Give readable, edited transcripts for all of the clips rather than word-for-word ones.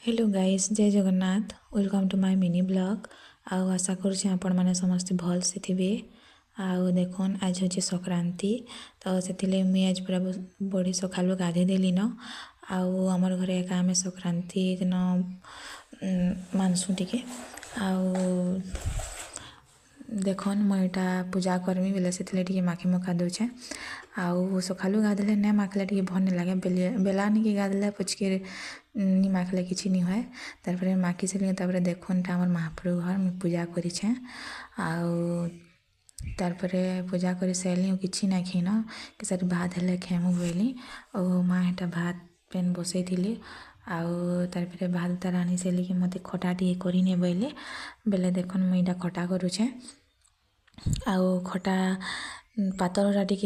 Hello guys, जय Jagannath. Welcome to my mini blog. आउ आशा करुच्छे आपण मैंने समस्ते भल से थे। आउ देखुन आज हूँ संक्रांति, तो से मुझे आज पूरा बड़ी सका गाधे देली न। आउ आमर घरे एका आम संक्रांति दिन मानसु टिके। आउ देखन मुझा पूजा करमी बेले से माखी मुखा दूचे। आउ सका गाधले ना माखले टे भल नहीं लगे। बेला नहीं गाधले पुचके नहीं माखले किसी नहीं हुए। तार माखी सारे देखुन आम महाप्रभु घर मुझे पूजा करें। आउ तार पूजा कर सारे किसी ना खेन कि सर भात हेल्ले खेमु बोली। और माँ हेटा भात पेन बसई थी। आउ तार भात तार आनी सारे कि मत खटा टे करने बोले बेले देखुन मुझा खटा करुचे। आउ खटा पातलटा टे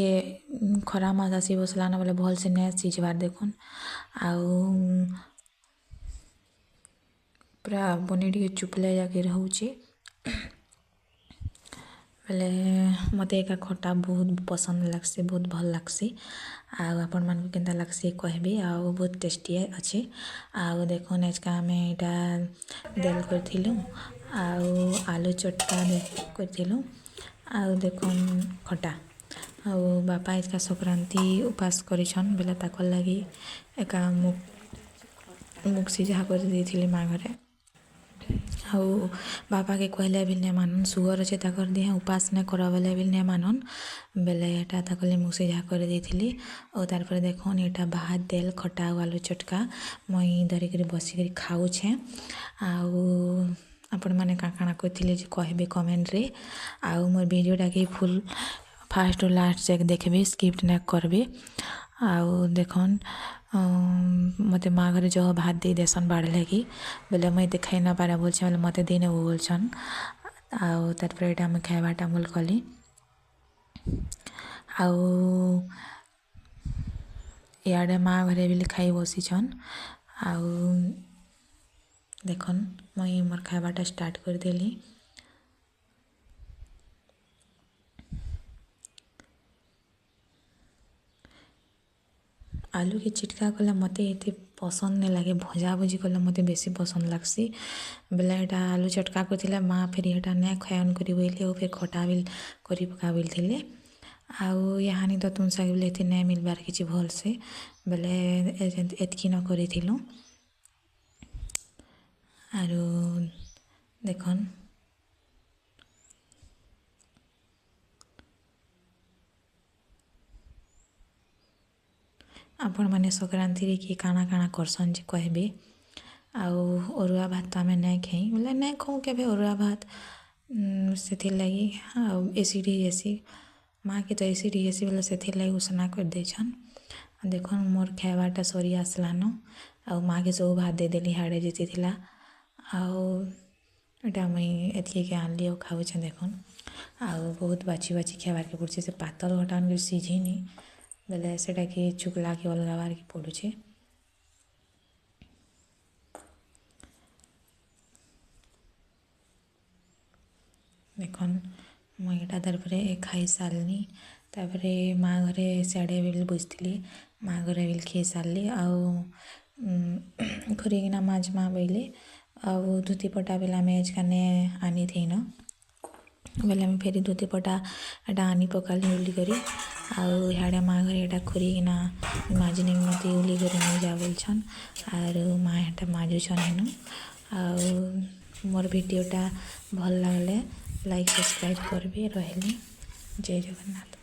खरा मास आसी बसला न बोले भल से नहीं सीझबार देखुन। आउ पूरा बनी टे चुपले जाके रोचे बेले मत एक खटा बहुत पसंद लगसी, बहुत भल लगसी। आपण मान के लगसी कहबी। आउ बहुत टेस्टी अच्छे। आउ देखुन आज का आम यहाँ देल करूँ। आउ आलू चटका करूँ। आउ देखुन खटा। आउ बापा आज का संक्रांति उपास करिछन बेले ताकर लगी एक मुख सिझा कर देथिले माँ घरे। आउ बापा के कहले भी नहीं मानन, सुगर अच्छे ताकर दिहे उपास नहीं करा बेले भी नहीं मानन बेले एटा ताकले मुख सिझा कर देथिली। और तार पर देखुन एटा भात देल खटा आलू चटका मुई धरिक बसिक खाऊे। आउ आपण मैंने काଣା कहते कहबे कमेंट रे। आउ मोर वीडियोटा के फुल फास्ट लास्ट चेक देखबे, स्किप नहीं करबे। आउ देखुन मत माँ घरे जो भात दे देसन बाढ़ले कि बोले मुझे देखाई ना पारा बोलछे बोले मत देने वो बोलछन। आउ तार पर एटा मुझे खाइबाटा मुल कली। आउ इे माँ घरे भी खाई बसीछन। आउ देखुन मुई मोर खाइबाटा स्टार्ट कर देली। आलू के चिटका कले मत ये पसंद नहीं लगे, भजा भुजी कले मत बेसी पसंद लगसी बेले एटा आलू चटका करथिले माँ फिर एटा नहीं खयन करी बोले और फिर खटा भी करी पका बोलथिले। आउ यहाँ तो तुम सब बोले नहीं मिलबार किसी भल से बेले एतकी न करिथिलु। आरो देखन आपण मैंने संक्रांति रे कि काଣା काଣା करसन जे कहबे। आउ अरुआ भात तो आम नहीं खाई बोले नहीं खाऊँ के अरुआ भात से लगी। एसिड ही एसी माँ के तो एसिड ही एसी बोले से लगी उसना कर देछन। देखो मोर खाइबाटा सरी आसलान। आउ माँ के सब भात दे देली हाड़े जीती थिला। आउ एटा मुई एतकी के आनली और खाऊे देखुन। आउ बहुत बाची बाची खाइबार के पड़े से पातल घटान सीझीनी बेले सेटा कि चुकला के अलगाबार के पड़ुछे। देखन मुझे तार खाई सारनी। तापर माँ घरे सियाड़े भी बुझती माँ घरे भी खाई सारली। आउ खुरीकिना माँ बोले आउ धुती पटा बेला आम आजकाने आनी थी न बेले आम फेर धुती पटा एटा आनी पकाली उली करी। आउ इे माँ घरे एटा खुरीकिना माजनी मत उली कर नहीं जा बोलछन। आर माँ एटा माजुछन हेनु। आउ मोर वीडियोटा भल लगले लाइक सब्सक्राइब करबे। रहली जय जगन्नाथ।